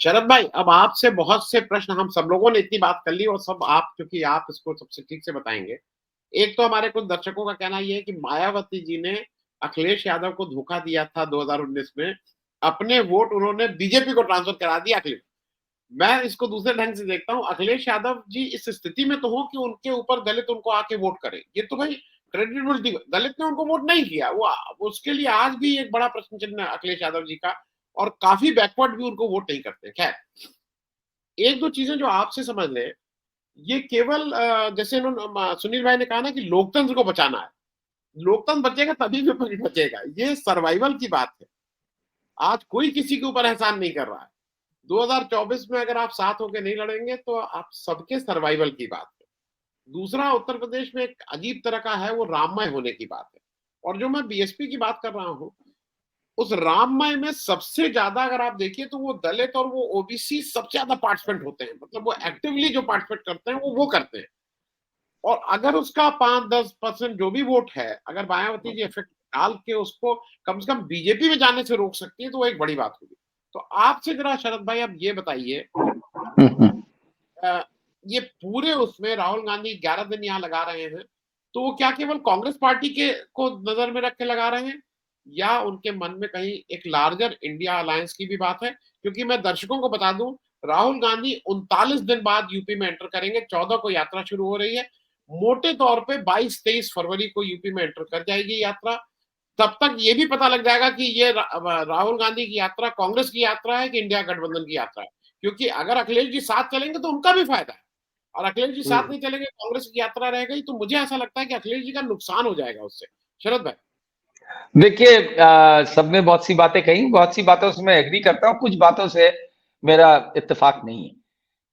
शरद भाई, अब आपसे बहुत से प्रश्न, हम सब लोगों ने इतनी बात कर ली और सब आप, क्योंकि आप इसको सबसे ठीक से बताएंगे। एक तो हमारे कुछ दर्शकों का कहना यह है कि मायावती जी ने अखिलेश यादव को धोखा दिया था 2019 में, अपने वोट उन्होंने बीजेपी को ट्रांसफर करा दिया अखिलेश। मैं इसको दूसरे ढंग से देखता हूं, अखिलेश यादव जी इस स्थिति में तो हो कि उनके ऊपर दलित उनको आके वोट करे, ये तो भाई क्रेडिबिलिटी। दलित ने उनको वोट नहीं किया, वो उसके लिए आज भी एक बड़ा प्रश्न चिन्ह है अखिलेश यादव जी का, और काफी बैकवर्ड भी उनको वोट नहीं करते। खैर, एक दो चीजें जो आपसे समझ लें, ये केवल जैसे इन्होंने सुनील भाई ने कहा ना कि लोकतंत्र को बचाना है, लोकतंत्र बचेगा तभी विपक्ष बचेगा, ये सर्वाइवल की बात है। आज कोई किसी के ऊपर एहसान नहीं कर रहा है। 2024 में अगर आप साथ होकर नहीं लड़ेंगे तो आप सबके सर्वाइवल की बात है। दूसरा, उत्तर प्रदेश में एक अजीब तरह का है, वो राममय होने की बात है। और जो मैं बीएसपी की बात कर रहा हूं, उस राममय में सबसे ज्यादा अगर आप देखिए तो वो दलित और वो ओबीसी सबसे ज्यादा पार्टिसिपेंट होते हैं, मतलब वो एक्टिवली जो पार्टिसिपेट करते हैं वो करते हैं। और अगर उसका 5-10% जो भी वोट है, अगर मायावती जी इफेक्ट डाल के उसको कम से कम बीजेपी में जाने से रोक सकती है तो वो एक बड़ी बात होगी। तो आपसे जरा शरद भाई अब ये बताइए, ये पूरे उसमें राहुल गांधी 11 दिन यहाँ लगा रहे हैं, तो वो क्या केवल कांग्रेस पार्टी के को नजर में रख के लगा रहे हैं, या उनके मन में कहीं एक लार्जर इंडिया अलायंस की भी बात है? क्योंकि मैं दर्शकों को बता दूं, राहुल गांधी 39 दिन बाद यूपी में एंटर करेंगे, 14 को यात्रा शुरू हो रही है, मोटे तौर पे 22-23 फरवरी को यूपी में एंटर कर जाएगी यात्रा। तब तक ये भी पता लग जाएगा कि ये राहुल गांधी की यात्रा कांग्रेस की यात्रा है कि इंडिया गठबंधन की यात्रा है। क्योंकि अगर अखिलेश जी साथ चलेंगे तो उनका भी फायदा है, और अखिलेश जी साथ नहीं चलेंगे, कांग्रेस की यात्रा रह गई, तो मुझे ऐसा लगता है कि अखिलेश जी का नुकसान हो जाएगा उससे। शरद भाई, देखिए, सबने बहुत सी बातें कही, बहुत सी बातों से मैं एग्री करता हूँ, कुछ बातों से मेरा इत्तेफाक नहीं है,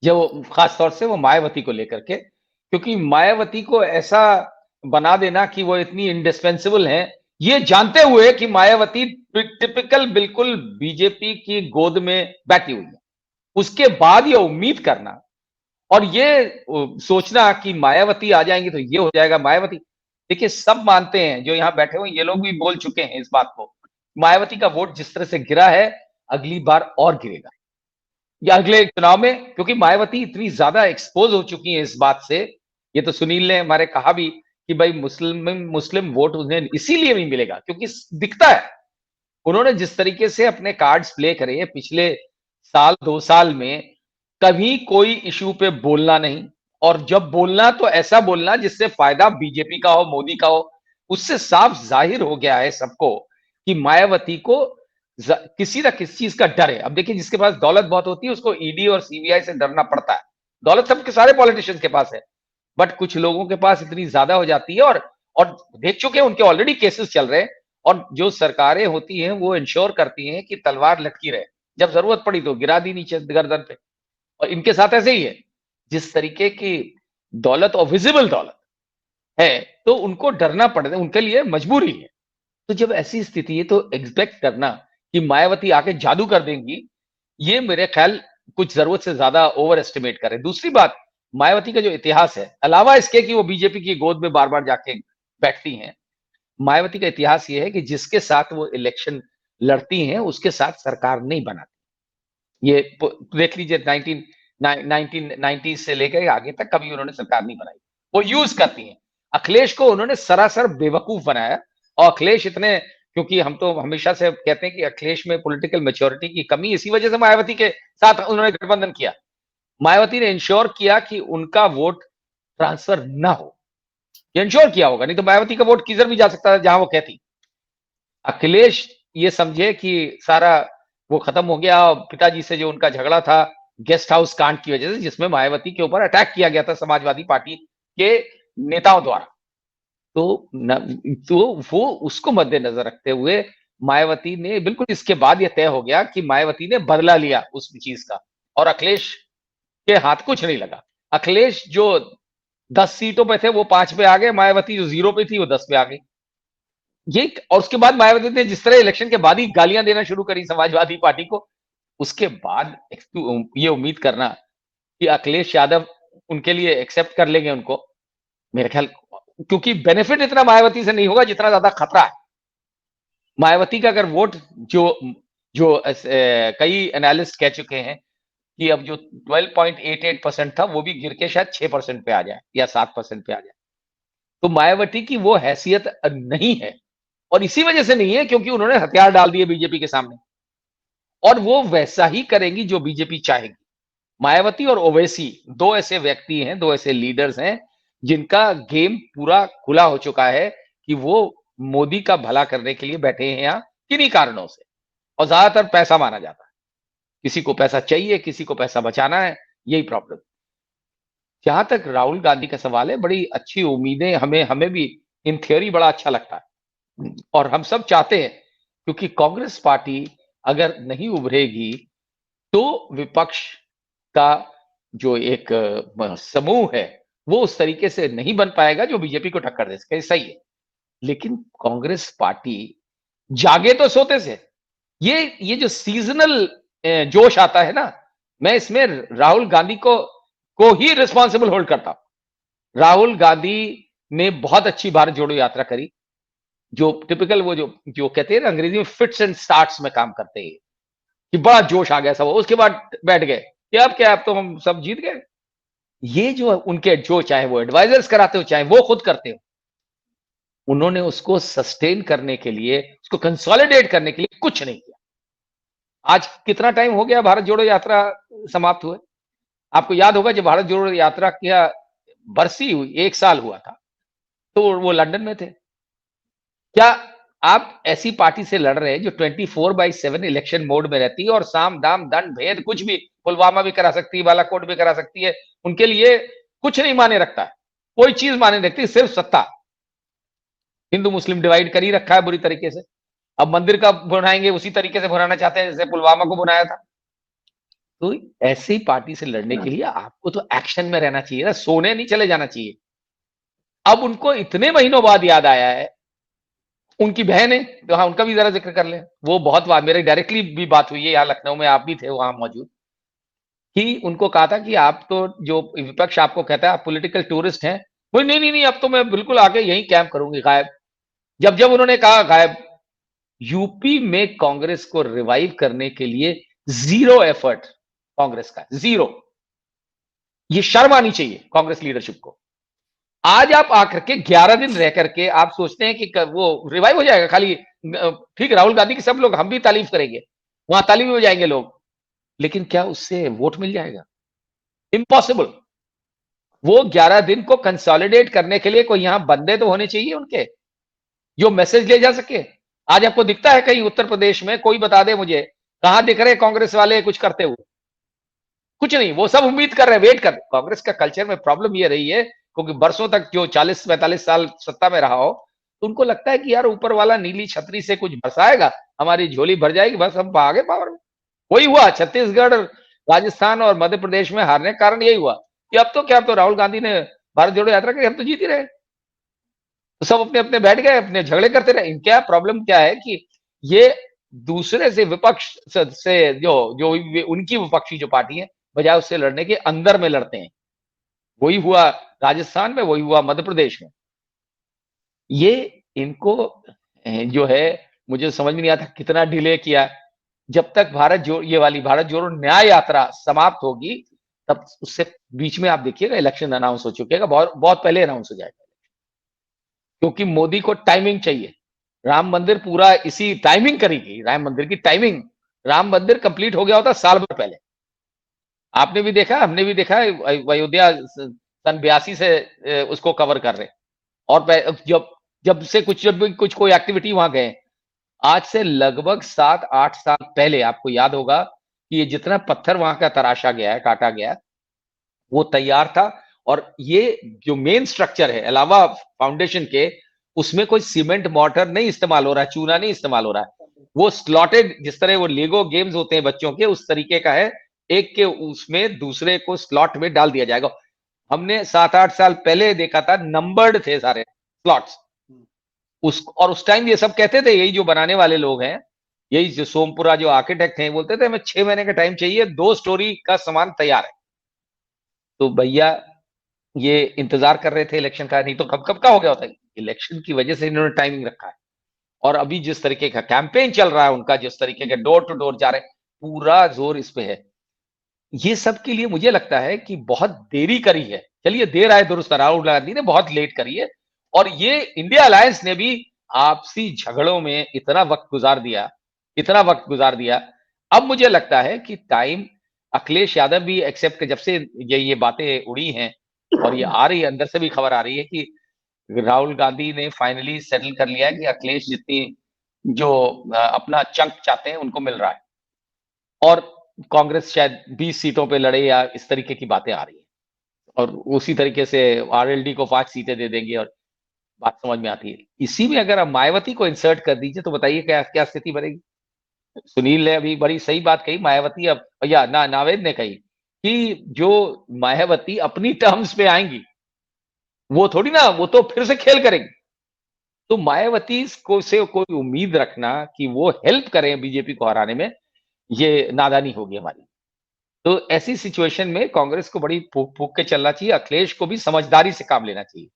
जो खास तौर से वो मायावती को लेकर के, क्योंकि मायावती को ऐसा बना देना कि वो इतनी इंडिस्पेंसिबल है, ये जानते हुए कि मायावती टिपिकल बिल्कुल बीजेपी की गोद में बैठी हुई है, उसके बाद ये उम्मीद करना और ये सोचना कि मायावती आ जाएंगी तो ये हो जाएगा मायावती। देखिए, सब मानते हैं, जो यहां बैठे हुए ये लोग भी बोल चुके हैं इस बात को, मायावती का वोट जिस तरह से गिरा है अगली बार और गिरेगा, या अगले चुनाव में, क्योंकि मायावती इतनी ज्यादा एक्सपोज हो चुकी है इस बात से। ये तो सुनील ने हमारे कहा भी कि भाई मुस्लिम वोट उन्हें इसीलिए नहीं मिलेगा क्योंकि दिखता है उन्होंने जिस तरीके से अपने कार्ड्स प्ले करे हैं पिछले साल 2 साल में, कभी कोई इशू पे बोलना नहीं, और जब बोलना तो ऐसा बोलना जिससे फायदा बीजेपी का हो, मोदी का हो। उससे साफ जाहिर हो गया है सबको कि मायावती को किसी ना किसी चीज का डर है। अब देखिए, जिसके पास दौलत बहुत होती है उसको ईडी और सीबीआई से डरना पड़ता है। दौलत सबके सारे पॉलिटिशियंस के पास है, बट कुछ लोगों के पास इतनी ज्यादा हो जाती है, और देख चुके हैं उनके ऑलरेडी केसेस चल रहे हैं। और जो सरकारें होती हैं वो इंश्योर करती हैं कि तलवार लटकी रहे, जब जरूरत पड़ी तो गिरा दी नीचे गर्दन पे। और इनके साथ ऐसे ही है, जिस तरीके की दौलत और विजिबल दौलत है तो उनको डरना पड़ता है, उनके लिए मजबूरी है। तो जब ऐसी स्थिति है तो एक्सपेक्ट करना कि मायावती आके जादू कर देंगी, ये मेरे ख्याल कुछ जरूरत से ज्यादा ओवर एस्टिमेट करे। दूसरी बात, मायावती का जो इतिहास है, अलावा इसके कि वो बीजेपी की गोद में बार बार जाके बैठती हैं, मायावती का इतिहास ये है कि जिसके साथ वो इलेक्शन लड़ती हैं उसके साथ सरकार नहीं बनाती। ये देख लीजिए, 1990 से लेकर आगे तक कभी उन्होंने सरकार नहीं बनाई, वो यूज करती हैं। अखिलेश को उन्होंने सरासर बेवकूफ बनाया, और अखिलेश इतने, क्योंकि हम तो हमेशा से कहते हैं कि अखिलेश में पॉलिटिकल मैच्योरिटी की कमी, इसी वजह से मायावती के साथ उन्होंने गठबंधन किया। मायावती ने इंश्योर किया कि उनका वोट ट्रांसफर ना हो, ये इंश्योर किया होगा, नहीं तो मायावती का वोट किधर भी जा सकता था जहां वो कहती। अखिलेश ये समझे कि सारा वो खत्म हो गया, पिताजी से जो उनका झगड़ा था गेस्ट हाउस कांड की वजह से, जिसमें मायावती के ऊपर अटैक किया गया था समाजवादी पार्टी के नेताओं द्वारा, तो वो उसको मद्देनजर रखते हुए मायावती ने, बिल्कुल इसके बाद यह तय हो गया कि मायावती ने बदला लिया उस चीज का, और अखिलेश के हाथ कुछ नहीं लगा। अखिलेश जो 10 सीटों पे थे वो 5 पे आ गए, मायावती जो 0 पे थी वो 10 पे आ गई। ये, और उसके बाद मायावती ने जिस तरह इलेक्शन के बाद ही गालियां देना शुरू करी समाजवादी पार्टी को, उसके बाद ये उम्मीद करना कि अखिलेश यादव उनके लिए एक्सेप्ट कर लेंगे उनको, मेरे ख्याल, क्योंकि बेनिफिट इतना मायावती से नहीं होगा जितना ज्यादा खतरा है। मायावती का अगर वोट, जो जो कई एनालिस्ट कह चुके हैं, कि अब जो 12.88% था वो भी गिर के शायद 6% पे आ जाए या 7% पे आ जाए। तो मायावती की वो हैसियत नहीं है, और इसी वजह से नहीं है क्योंकि उन्होंने हथियार डाल दिए बीजेपी के सामने, और वो वैसा ही करेंगी जो बीजेपी चाहेगी। मायावती और ओवैसी दो ऐसे व्यक्ति हैं, दो ऐसे लीडर्स हैं जिनका गेम पूरा खुला हो चुका है कि वो मोदी का भला करने के लिए बैठे हैं यहाँ किन्हीं कारणों से, और ज्यादातर पैसा माना जाता है। किसी को पैसा चाहिए, किसी को पैसा बचाना है, यही प्रॉब्लम। जहां तक राहुल गांधी का सवाल है, बड़ी अच्छी उम्मीदें हमें हमें भी इन थियोरी बड़ा अच्छा लगता है, और हम सब चाहते हैं, क्योंकि कांग्रेस पार्टी अगर नहीं उभरेगी तो विपक्ष का जो एक समूह है वो उस तरीके से नहीं बन पाएगा जो बीजेपी को टक्कर दे सके। सही है, लेकिन कांग्रेस पार्टी जागे तो सोते से। ये जो सीजनल जोश आता है ना, मैं इसमें राहुल गांधी को ही रिस्पॉन्सिबल होल्ड करता हूं। राहुल गांधी ने बहुत अच्छी भारत जोड़ो यात्रा करी, जो टिपिकल वो जो जो कहते हैं ना अंग्रेजी में फिट्स एंड स्टार्ट्स में काम करते हैं, कि बड़ा जोश आ गया सब, उसके बाद बैठ गए कि अब क्या, अब तो हम सब जीत गए। ये जो उनके, जो चाहे वो एडवाइजर्स कराते हो चाहे वो खुद करते हो, उन्होंने उसको सस्टेन करने के लिए, उसको कंसोलिडेट करने के लिए कुछ नहीं किया। आज कितना टाइम हो गया भारत जोड़ो यात्रा समाप्त हुए? आपको याद होगा जब भारत जोड़ो यात्रा की बरसी हुई, 1 साल हुआ था, तो वो लंदन में थे। क्या आप ऐसी पार्टी से लड़ रहे हैं जो 24/7 इलेक्शन मोड में रहती है, और साम दाम दंड भेद कुछ भी, पुलवामा भी करा सकती है, बालाकोट भी करा सकती है, उनके लिए कुछ नहीं माने रखता है, कोई चीज माने रखती है, सिर्फ सत्ता। हिंदू मुस्लिम डिवाइड कर ही रखा है बुरी तरीके से। अब मंदिर का बनाएंगे उसी तरीके से बनाना चाहते हैं जैसे पुलवामा को बनाया था। तो ऐसी पार्टी से लड़ने के लिए आपको तो एक्शन में रहना चाहिए ना, सोने नहीं चले जाना चाहिए। अब उनको इतने महीनों बाद याद आया है, उनकी बहन है तो हाँ उनका भी जरा जिक्र कर ले। वो बहुत बात, मेरे डायरेक्टली भी बात हुई है यहाँ लखनऊ में, आप भी थे वहां मौजूद, कि उनको कहा था कि आप तो, जो विपक्ष आपको कहता है आप पॉलिटिकल टूरिस्ट हैं, वो नहीं नहीं नहीं अब तो मैं बिल्कुल आके यही कैंप करूंगी। गायब, जब जब उन्होंने कहा गायब। यूपी में कांग्रेस को रिवाइव करने के लिए जीरो एफर्ट कांग्रेस का, जीरो। ये शर्म आनी चाहिए कांग्रेस लीडरशिप को। आज आप आकर के 11 दिन रह करके आप सोचते हैं कि वो रिवाइव हो जाएगा खाली। ठीक, राहुल गांधी की सब लोग, हम भी तारीफ करेंगे, वहां ताली भी हो जाएंगे लोग, लेकिन क्या उससे वोट मिल जाएगा? इम्पॉसिबल। वो 11 दिन को कंसोलिडेट करने के लिए कोई यहां बंदे तो होने चाहिए उनके, जो मैसेज ले जा सके। आज आपको दिखता है कहीं उत्तर प्रदेश में? कोई बता दे मुझे, कहां दिख रहे कांग्रेस वाले कुछ करते हुए? कुछ नहीं, वो सब उम्मीद कर रहे हैं, वेट कर। कांग्रेस का कल्चर में प्रॉब्लम ये रही है, क्योंकि बरसों तक जो 40-45 साल सत्ता में रहा हो, तो उनको लगता है कि यार ऊपर वाला नीली छतरी से कुछ बरसाएगा, हमारी झोली भर जाएगी, बस हम आ गए पावर में। वही हुआ छत्तीसगढ़, राजस्थान और मध्य प्रदेश में हारने का कारण यही हुआ कि अब तो क्या, अब तो राहुल गांधी ने भारत जोड़ो यात्रा की, हम तो जीत ही रहे। तो सब अपने अपने बैठ गए, अपने झगड़े करते रहे। इनका प्रॉब्लम क्या है कि ये दूसरे से, विपक्ष से जो जो उनकी विपक्षी जो पार्टी है, बजाय उससे लड़ने के अंदर में लड़ते हैं। वही हुआ राजस्थान में, वही हुआ मध्य प्रदेश में। ये इनको जो है, मुझे समझ में नहीं आता कितना डिले किया। जब तक ये वाली भारत जोड़ो न्याय यात्रा समाप्त होगी, तब उससे बीच में आप देखिएगा इलेक्शन अनाउंस हो चुकेगा, बहुत बहुत पहले अनाउंस हो जाएगा, क्योंकि मोदी को टाइमिंग चाहिए। राम मंदिर पूरा इसी टाइमिंग करेगी, राम मंदिर की टाइमिंग, राम मंदिर कंप्लीट हो गया होता साल भर पहले। आपने भी देखा, हमने भी देखा, अयोध्या सन 82 से उसको कवर कर रहे, और जब जब से कुछ, जब भी कुछ कोई एक्टिविटी वहां गए, आज से लगभग 7-8 साल पहले आपको याद होगा कि ये जितना पत्थर वहां का तराशा गया है, काटा गया है, वो तैयार था। और ये जो मेन स्ट्रक्चर है अलावा फाउंडेशन के, उसमें कोई सीमेंट मोर्टर नहीं इस्तेमाल हो रहा है, चूना नहीं इस्तेमाल हो रहा है। वो स्लॉटेड, जिस तरह वो लेगो गेम्स होते हैं बच्चों के, उस तरीके का है, एक के उसमें दूसरे को स्लॉट में डाल दिया जाएगा। हमने 7-8 साल पहले देखा था, नंबर्ड थे सारे स्लॉट्स। उस टाइम ये सब कहते थे, यही जो बनाने वाले लोग हैं, यही जो सोमपुरा जो आर्किटेक्ट हैं, बोलते थे हमें 6 महीने का टाइम चाहिए, 2 स्टोरी का सामान तैयार है। तो भैया ये इंतजार कर रहे थे इलेक्शन का, नहीं तो कब कब का हो गया होता है। इलेक्शन की वजह से इन्होंने टाइमिंग रखा है। और अभी जिस तरीके का कैंपेन चल रहा है उनका, जिस तरीके के डोर टू डोर जा रहे हैं, पूरा जोर इस पे है। ये सब के लिए मुझे लगता है कि बहुत देरी करी है। चलिए देर आए दुरुस्त, राहुल गांधी ने बहुत लेट करी है और ये इंडिया अलायंस ने भी आपसी झगड़ों में इतना वक्त गुजार दिया। अब मुझे लगता है कि टाइम, अखिलेश यादव भी एक्सेप्ट, जब से ये बातें उड़ी हैं और ये आ रही है, अंदर से भी खबर आ रही है कि राहुल गांधी ने फाइनली सेटल कर लिया है कि अखिलेश जितनी जो अपना चंक चाहते हैं उनको मिल रहा है और कांग्रेस शायद 20 सीटों पे लड़े या इस तरीके की बातें आ रही है और उसी तरीके से आरएलडी को 5 सीटें दे देंगे और बात समझ में आती है। इसी में अगर आप मायावती को इंसर्ट कर दीजिए तो बताइए क्या क्या स्थिति बनेगी। सुनील ने अभी बड़ी सही बात कही, मायावती अब या नावेद ने कही कि जो मायावती अपनी टर्म्स पे आएंगी वो थोड़ी ना, वो तो फिर से खेल करेंगी। तो मायावती को से कोई उम्मीद रखना कि वो हेल्प करें बीजेपी को हराने में, ये नादानी होगी हमारी। तो ऐसी सिचुएशन में कांग्रेस को बड़ी फूक फूक के चलना चाहिए, अखिलेश को भी समझदारी से काम लेना चाहिए।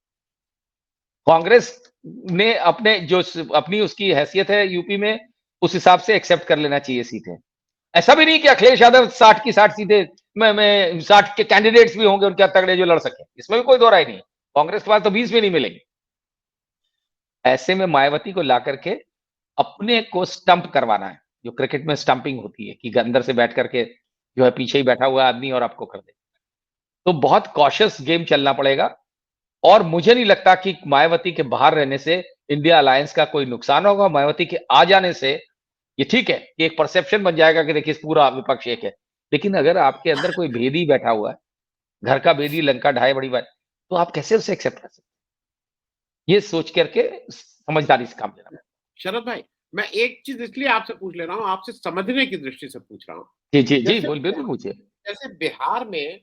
कांग्रेस ने अपने जो अपनी उसकी हैसियत है यूपी में, उस हिसाब से एक्सेप्ट कर लेना चाहिए सीटें। ऐसा भी नहीं कि अखिलेश यादव 60 की 60 सीटें में 60 के कैंडिडेट्स भी होंगे उनके तगड़े जो लड़ सके, इसमें भी कोई दो राय नहीं है। कांग्रेस के पास तो 20 भी नहीं मिलेंगे। ऐसे में मायावती को ला करके अपने को स्टंप करवाना है, जो क्रिकेट में स्टंपिंग होती है कि अंदर से बैठ करके जो है पीछे ही बैठा हुआ आदमी और आपको कर दे। तो बहुत कॉशियस गेम चलना पड़ेगा और मुझे नहीं लगता कि मायावती के बाहर रहने से इंडिया अलायंस का कोई नुकसान होगा। मायावती के आ जाने से ये ठीक है कि एक परसेप्शन बन जाएगा कि देखिए पूरा विपक्ष एक है, लेकिन अगर आपके अंदर कोई भेदी बैठा हुआ है, घर का भेदी लंका ढाए बड़ी बात, तो आप कैसे उसे एक्सेप्ट कर सकते हैं? ये सोच करके समझदारी से काम लेना। शरद भाई, मैं एक चीज इसलिए आपसे पूछ ले रहा हूँ, आपसे समझने की दृष्टि से पूछ रहा हूँ। जी जी जी, जैसे बिल्कुल पूछिए। जैसे बिहार में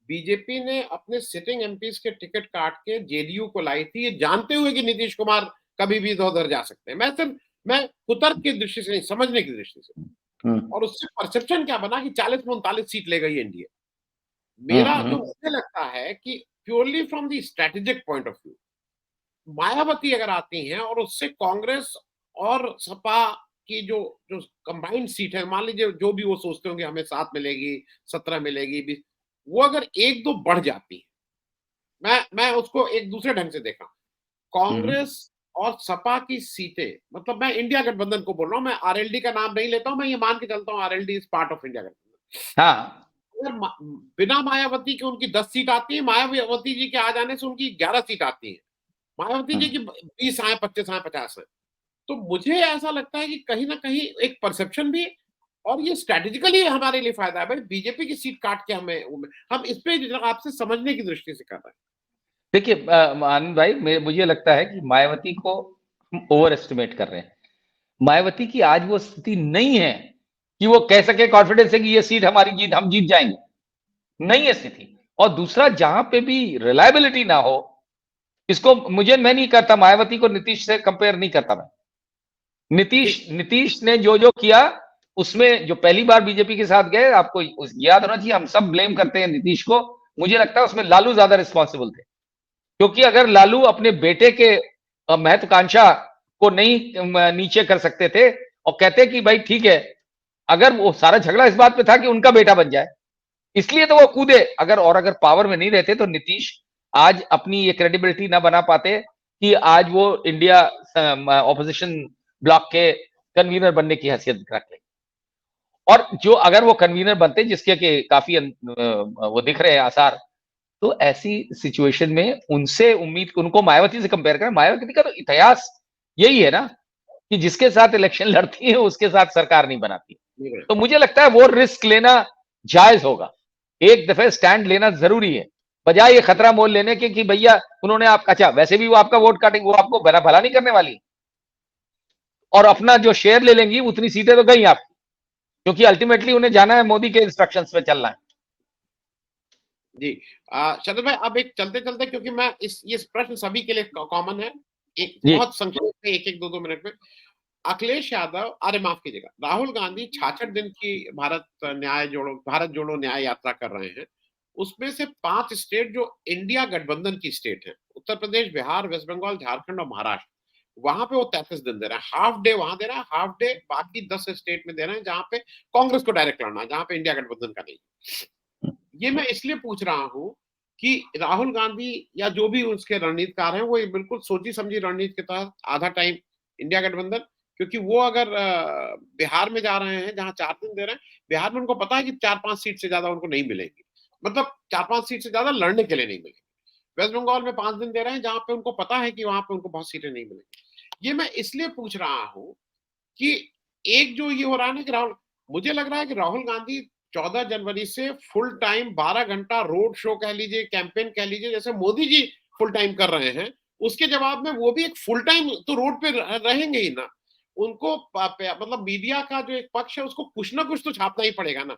बीजेपी ने अपने सिटिंग एमपीज के टिकट काट के जेडीयू को लाई थी, ये जानते हुए कि नीतीश कुमार कभी भी इधर उधर जा सकते हैं। मैं कुतर्क की दृष्टि से नहीं, समझने की दृष्टि से। और उससे परसेप्शन क्या बना कि 40 में 39 सीट ले गई एनडीए। मेरा जो मुझे लगता है कि purely from the strategic point of view, Mayawati अगर आती हैं और उससे कांग्रेस और सपा की जो जो कंबाइंड सीट है, मान लीजिए जो भी वो सोचते होंगे हमें 7 मिलेगी, 17 मिलेगी, 20, वो अगर 1-2 बढ़ जाती है, मैं उसको एक दूसरे ढंग से देखा। कांग्रेस और सपा की सीटें, मतलब मैं इंडिया गठबंधन को बोल रहा हूं, मैं आरएलडी का नाम नहीं लेता हूं, मैं ये मान के चलता हूं RLD is part of India गठबंधन। हाँ, अगर बिना मायावती के उनकी 10 सीट आती है, मायावती जी के आ जाने से उनकी 11 सीट आती है, मायावती जी की 20 आए, 25 आए, 50 आए, तो मुझे ऐसा लगता है कि कहीं ना कहीं एक परसेप्शन भी, और ये स्ट्रेटेजिकली हमारे लिए फायदा है। भाई बीजेपी की सीट काट के हम इस पे आपसे समझने की दृष्टि से कर रहे हैं। देखिए आनंद भाई, मुझे लगता है कि मायावती को हम ओवर एस्टिमेट कर रहे हैं। मायावती की आज वो स्थिति नहीं है कि वो कह सके कॉन्फिडेंस है कि ये सीट हमारी जीत, हम जीत जाएंगे, नहीं है स्थिति। और दूसरा, जहां पे भी रिलायबिलिटी ना हो, इसको मैं नहीं करता मायावती को नीतीश से कंपेयर नहीं करता मैं। नीतीश ने जो जो किया उसमें, जो पहली बार बीजेपी के साथ गए, आपको याद होना चाहिए, हम सब ब्लेम करते हैं नीतीश को, मुझे लगता है उसमें लालू ज्यादा रिस्पॉन्सिबल थे। क्योंकि अगर लालू अपने बेटे के महत्वाकांक्षा को नहीं नीचे कर सकते थे और कहते कि भाई ठीक है, अगर वो सारा झगड़ा इस बात पे था कि उनका बेटा बन जाए, इसलिए तो वो कूदे। अगर पावर में नहीं रहते तो नीतीश आज अपनी ये क्रेडिबिलिटी ना बना पाते कि आज वो इंडिया ऑपोजिशन ब्लॉक के कन्वीनर बनने की हैसियत रखते। और जो अगर वो कन्वीनर बनते, जिसके के काफी वो दिख रहे हैं आसार, तो ऐसी सिचुएशन में उनसे उम्मीद, उनको मायावती से कंपेयर करें, मायावती का तो इतिहास यही है ना कि जिसके साथ इलेक्शन लड़ती है उसके साथ सरकार नहीं बनाती। तो मुझे लगता है वो रिस्क लेना जायज होगा, एक दफे स्टैंड लेना जरूरी है, बजाय ये खतरा मोल लेने के कि भैया उन्होंने आप, अच्छा वैसे भी वो आपका वोट काटेंगे, वो आपको भला नहीं करने वाली, और अपना जो शेयर ले लेंगी उतनी सीटें तो गई आपकी, क्योंकि अल्टीमेटली उन्हें जाना है मोदी के इंस्ट्रक्शंस पे चलना है। जी शरद भाई, अब एक चलते चलते, क्योंकि मैं ये प्रश्न सभी के लिए कॉमन है, एक बहुत संक्षेप में, एक 2 मिनट में। अखिलेश यादव, अरे माफ कीजिएगा, राहुल गांधी 66 दिन की भारत जोड़ो न्याय यात्रा कर रहे हैं। उसमें से 5 स्टेट जो इंडिया गठबंधन की स्टेट है, उत्तर प्रदेश, बिहार, वेस्ट बंगाल, झारखंड और महाराष्ट्र, वहां पे वो 33 दिन दे रहे हैं। हाफ डे वहां दे रहा है, हाफ डे बाकी 10 स्टेट में दे रहे हैं जहां पे कांग्रेस को डायरेक्ट लड़ना है, जहां पे इंडिया गठबंधन का नहीं। ये मैं इसलिए पूछ रहा हूं कि राहुल गांधी या जो भी उसके रणनीतिकार हैं वो ये बिल्कुल सोची समझी रणनीति के तहत आधा टाइम इंडिया गठबंधन, क्योंकि वो अगर बिहार में जा रहे हैं जहां 4 दिन दे रहे हैं, बिहार में उनको पता है कि 4-5 सीट से ज्यादा उनको नहीं मिलेंगी, मतलब 4-5 सीट से ज्यादा लड़ने के लिए नहीं मिलेगी। वेस्ट बंगाल में 5 दिन दे रहे हैं जहां पे उनको पता है कि वहां पे उनको बहुत सीटें नहीं मिलेंगी। ये मैं इसलिए पूछ रहा हूं कि एक जो ये हो रहा है ना कि राहुल, मुझे लग रहा है कि राहुल गांधी 14 जनवरी से फुल टाइम 12 घंटा रोड शो कह लीजिए, कैंपेन कह लीजिए, जैसे मोदी जी फुल टाइम कर रहे हैं, उसके जवाब में वो भी एक फुल टाइम तो रोड पे रहेंगे ही ना। उनको मतलब मीडिया का जो एक पक्ष है उसको कुछ ना कुछ तो छापना ही पड़ेगा ना,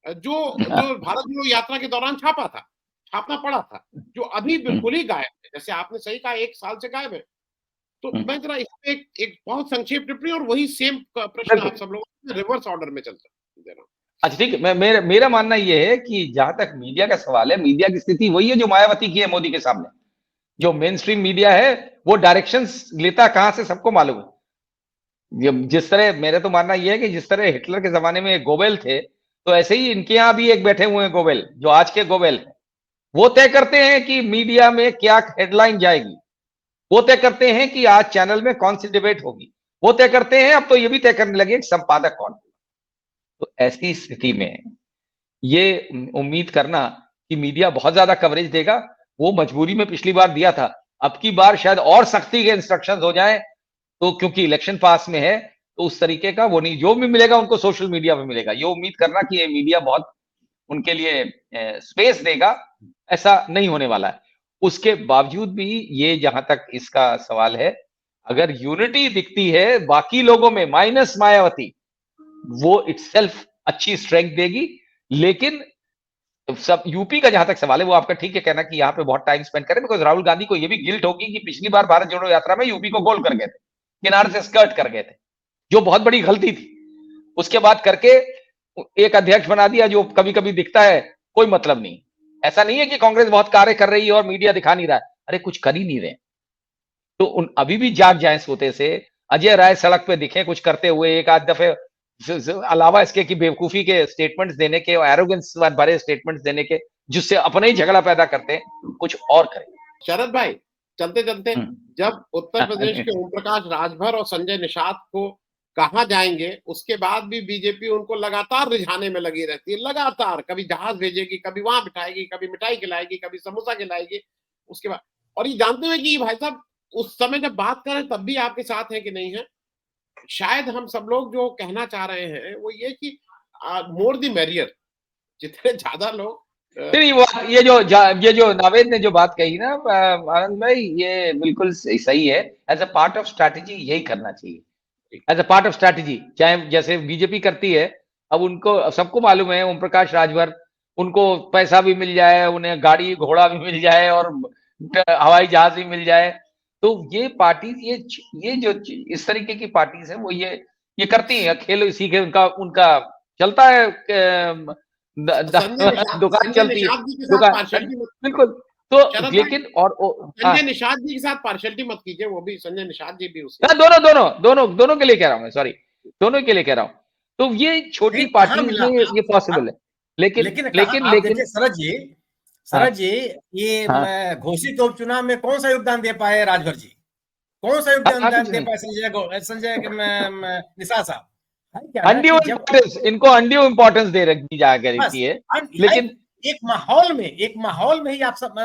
जो जो भारत जोड़ो यात्रा के दौरान छापा था, छापना पड़ा था, जो अभी बिल्कुल ही गायब है, जैसे आपने सही कहा 1 साल से गायब है। तो मैं जरा इसमें एक बहुत संक्षेप टिप्पणी और वही सेम प्रश्न आप सब लोगों को रिवर्स ऑर्डर में चलते दे रहा हूँ। अच्छा ठीक है, मेरा मानना ये है कि जहां तक मीडिया का सवाल है, मीडिया की स्थिति वही है जो मायावती की है मोदी के सामने। जो मेन स्ट्रीम मीडिया है वो डायरेक्शंस लेता कहां से सबको मालूम है। जिस तरह मेरा तो मानना यह है कि जिस तरह हिटलर के जमाने में गोबेल थे, तो ऐसे ही इनके यहां भी एक बैठे हुए हैं गोबेल, जो आज के गोबेल हैं। वो तय करते हैं कि मीडिया में क्या हेडलाइन जाएगी, वो तय करते हैं कि आज चैनल में कौन सी डिबेट होगी, वो तय करते हैं। अब तो ये भी तय करने लगे कि संपादक कौन। तो ऐसी स्थिति में ये उम्मीद करना कि मीडिया बहुत ज्यादा कवरेज देगा, वो मजबूरी में पिछली बार दिया था। अब की बार शायद और सख्ती के इंस्ट्रक्शंस हो जाएं, तो क्योंकि इलेक्शन पास में है, तो उस तरीके का वो नहीं, जो भी मिलेगा उनको सोशल मीडिया पे मिलेगा। ये उम्मीद करना कि ये मीडिया बहुत उनके लिए स्पेस देगा, ऐसा नहीं होने वाला है। उसके बावजूद भी ये जहां तक इसका सवाल है, अगर यूनिटी दिखती है बाकी लोगों में माइनस मायावती, वो इटसेल्फ अच्छी स्ट्रेंथ देगी। लेकिन सब यूपी का जहां तक सवाल है, वो आपका ठीक है कहना कि यहाँ पे बहुत टाइम स्पेंड करें, बिकॉज राहुल गांधी को ये भी गिल्ट होगी कि पिछली बार भारत जोड़ो यात्रा में यूपी को गोल कर गए थे, किनारे से स्कर्ट कर गए थे, जो बहुत बड़ी गलती थी। उसके बाद करके एक अध्यक्ष बना दिया जो कभी कभी दिखता है, कोई मतलब नहीं। ऐसा नहीं है कि कांग्रेस बहुत कार्य कर रही है और मीडिया दिखा नहीं रहा है, अरे कुछ कर ही नहीं रहे। तो उन अभी भी जाग जाए सोते से, अजय राय सड़क पे दिखे कुछ करते हुए एक आध दफे, अलावा इसके कि बेवकूफी के स्टेटमेंट्स देने के और एरोगेंस भरे स्टेटमेंट्स देने के, जिससे अपने ही झगड़ा पैदा करते हैं, कुछ और करें। शरद भाई, चलते चलते जब उत्तर प्रदेश के ओम प्रकाश राजभर और संजय निषाद को कहा जाएंगे, उसके बाद भी बीजेपी उनको लगातार रिझाने में लगी रहती है, लगातार कभी जहाज भेजेगी, कभी वहां बिठाएगी, कभी मिठाई खिलाएगी, कभी समोसा खिलाएगी। उसके बाद और ये जानते हुए कि भाई साहब उस समय जब बात करें तब भी आपके साथ है कि नहीं है, शायद हम सब लोग जो कहना चाह रहे हैं वो ये कि मोर द मैरियर, जितने ज्यादा लोग नहीं, वो ये जो नावेद ने जो बात कही ना आनंद भाई, ये बिल्कुल सही है। As a part of strategy यही करना चाहिए, as a part of strategy. चाहे जैसे बीजेपी करती है, अब उनको सबको मालूम है ओम प्रकाश राजभर, उनको पैसा भी मिल जाए, उन्हें गाड़ी घोड़ा भी मिल जाए और हवाई जहाज भी मिल जाए। तो ये पार्टी ये जो इस तरीके की पार्टीज है वो ये करती है, खेल इसी के उनका उनका चलता है, दुकान संजय चलती है, निषाद जी के साथ दुकान पार्शियलिटी मत, बिल्कुल। तो लेकिन और संजय निषाद जी के साथ पार्शियलिटी मत कीजिए, वो भी संजय निषाद जी भी उसके दोनों के लिए कह रहा हूं मैं, सॉरी, दोनों के लिए कह रहा हूं। तो ये छोटी पार्टी में ये पॉसिबल है, लेकिन आप देखिए शरद जी, हाँ, ये हाँ, घोषित उपचुनाव में कौन सा योगदान दे पाए राजभर जी? कौन सा योगदान दे पाए संजय निषाद साहब? क्या है अनड्यू कि जब इम्पोर्टेंस, इनको अनड्यू इम्पोर्टेंस दे रखी जा रही है। लेकिन एक माहौल में ही आप सब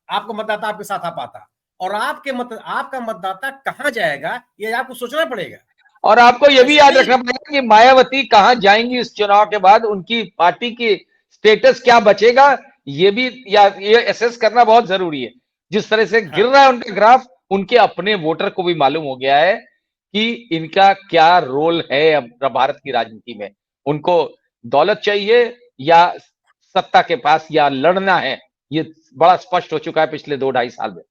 आपको मतदाता आपके साथ आ पाता, और आपका मतदाता कहां जाएगा ये आपको सोचना पड़ेगा। और आपको ये भी याद रखना पड़ेगा कि मायावती कहां जाएंगी इस चुनाव के बाद, उनकी पार्टी की स्टेटस क्या बचेगा, ये भी ये एसेस करना बहुत जरूरी है। जिस तरह से गिर रहा है उनका ग्राफ, उनके अपने वोटर को भी मालूम हो गया है कि इनका क्या रोल है अब भारत की राजनीति में। उनको दौलत चाहिए या सत्ता के पास, या लड़ना है, ये बड़ा स्पष्ट हो चुका है पिछले 2-2.5 साल में।